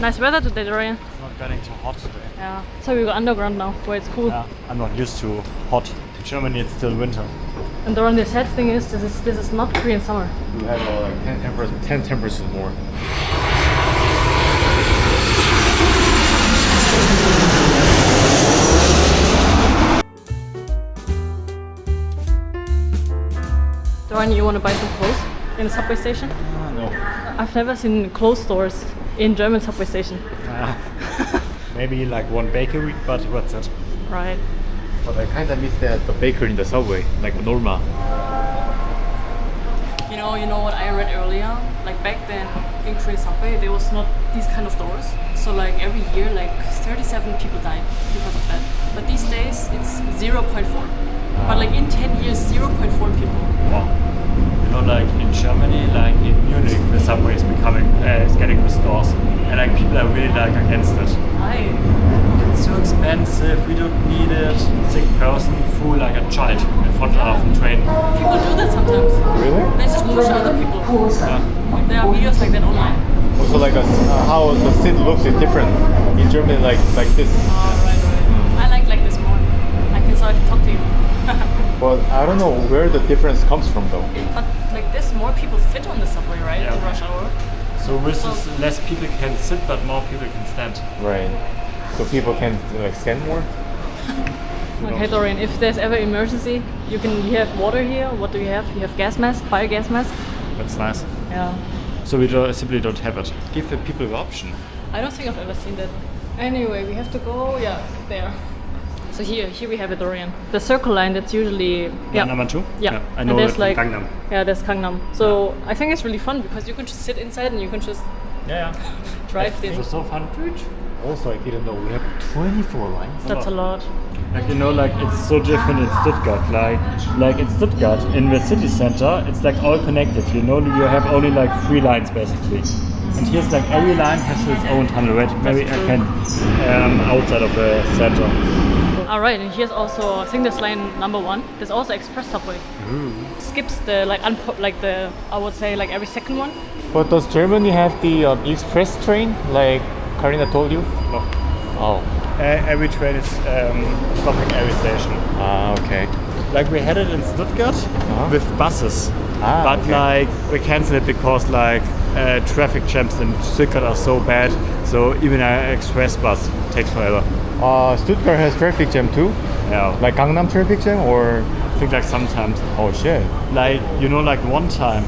Nice weather today, Dorian. It's not getting too hot today. Yeah. So we go underground now, where it's cool. Yeah, I'm not used to hot. In Germany, it's still winter. And Dorian, the sad thing is, this is not Korean summer. We have like 10 temperatures more. Dorian, you want to buy some clothes in a subway station? No. I've never seen clothes stores in German subway station. Maybe like one bakery, but what's it? Right. But I kind of miss the bakery in the subway, like Norma. You know what I read earlier? Like back then in Korean subway, there was not these kind of doors. So like every year, like 37 people died because of that. But these days, it's 0.4. But like in 10 years, 0.4 people. Wow. You know, like in Germany, like in Munich, the subway is becoming, is getting the stores, and like people are really like against it. Right. It's so expensive. We don't need it. Sick person threw like a child in front of the train. People do that sometimes. Really? They just push other people. Yeah. Like, there are videos like that online. Also, like how the seat looks is different in Germany, like this. Oh, right. I like this more. I can start to talk to you. But I don't know where the difference comes from, though. But like this, more people fit on the subway, right? Yeah. In rush hour. So this is less people can sit, but more people can stand. Right. So people can like stand more. Okay, Dorian, if there's ever emergency, you have water here. What do you have? You have gas mask, fire gas mask. That's nice. Yeah. So we simply don't have it. Give the people the option. I don't think I've ever seen that. Anyway, we have to go. Yeah, there. So here we have it, Dorian. The circle line that's usually Number 2. Yeah, I know and there's it like from Gangnam. Yeah, there's Gangnam. So I think it's really fun because you can just sit inside and you can just Yeah. drive It in. was so fun. Also, I didn't know we have 24 lines. That's a lot. Like like it's so different in Stuttgart. Like in Stuttgart, in the city center, it's like all connected. You have only like 3 lines basically. And here's like every line has its own tunnel. Right? Maybe I can outside of the center. Alright, and here's also, I think there's line number 1. There's also express subway. Skips the I would say like every second one. But does Germany have the express train, like Karina told you? No. Oh. Every train is stopping every station. Okay. Like we had it in Stuttgart with buses, but okay. like we canceled it because like traffic jams in Stuttgart are so bad. So even an express bus takes forever. Stuttgart has traffic jam too? Yeah. Like Gangnam traffic jam or? I think like sometimes. Oh shit. Like like one time,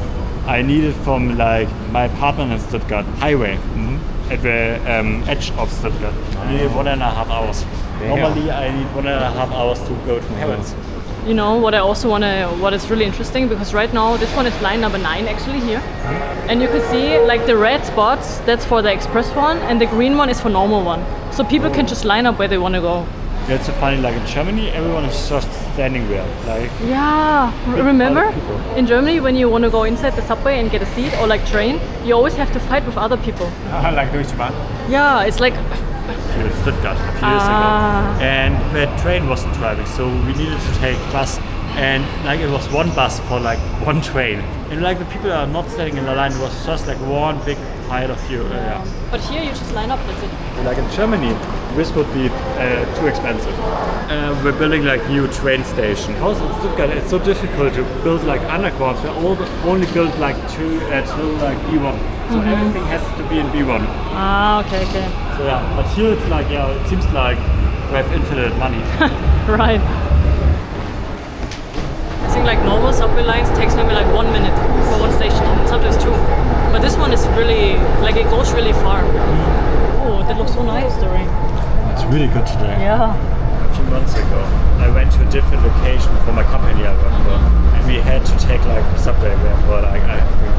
I needed from like my apartment in Stuttgart highway at the edge of Stuttgart. I needed 1.5 hours. Damn. Normally I need 1.5 hours to go to Paris. You know what I also what is really interesting, because right now this one is line number 9 actually here. And you can see like the red spots, that's for the express one, and the green one is for normal one. So people can just line up where they want to go. Yeah, it's so funny, like in Germany, everyone is just standing there. Like Yeah, remember in Germany when you want to go inside the subway and get a seat or like train, you always have to fight with other people. like Deutsche Bahn. Yeah, it's like In Stuttgart a few years ago, and the train wasn't driving, so we needed to take bus, and like it was one bus for like one train, and like the people are not standing in the line. It was just like one big pile of you. But here you just line up, that's it. Like in Germany, this would be too expensive. We're building like new train station. Because in Stuttgart it's so difficult to build like underground. We only build like till like E1. So everything has to be in B1. Okay. So yeah, but here it's like it seems like we have infinite money. Right. I think like normal subway lines takes maybe like 1 minute for one station, sometimes 2. But this one is really, like it goes really far. Oh, that looks so nice, Dory. It's really good today. Yeah. A few months ago, I went to a different location for my company I work for, and we had to take like the subway there for like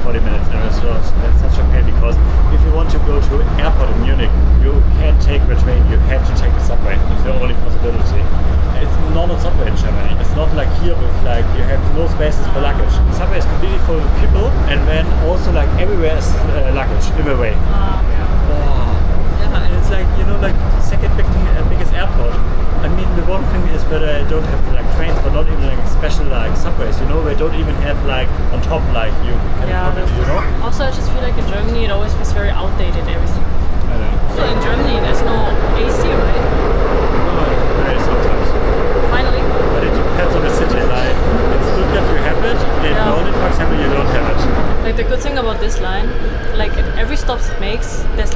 40 minutes, and it was such a pain because if you want to go to an airport in Munich, you can't take the train. You have to take the subway. It's the only possibility. It's normal subway in Germany. It's not like here with like you have no spaces for luggage. The subway is completely full with people, and then also like everywhere is luggage in the way. Yeah, and it's like like second biggest airport. I mean, the one thing is that I don't have like trains, but not even like special like subways. They don't even have like on top like you can put it. Also, I just feel like in Germany it always feels very outdated everything. I know.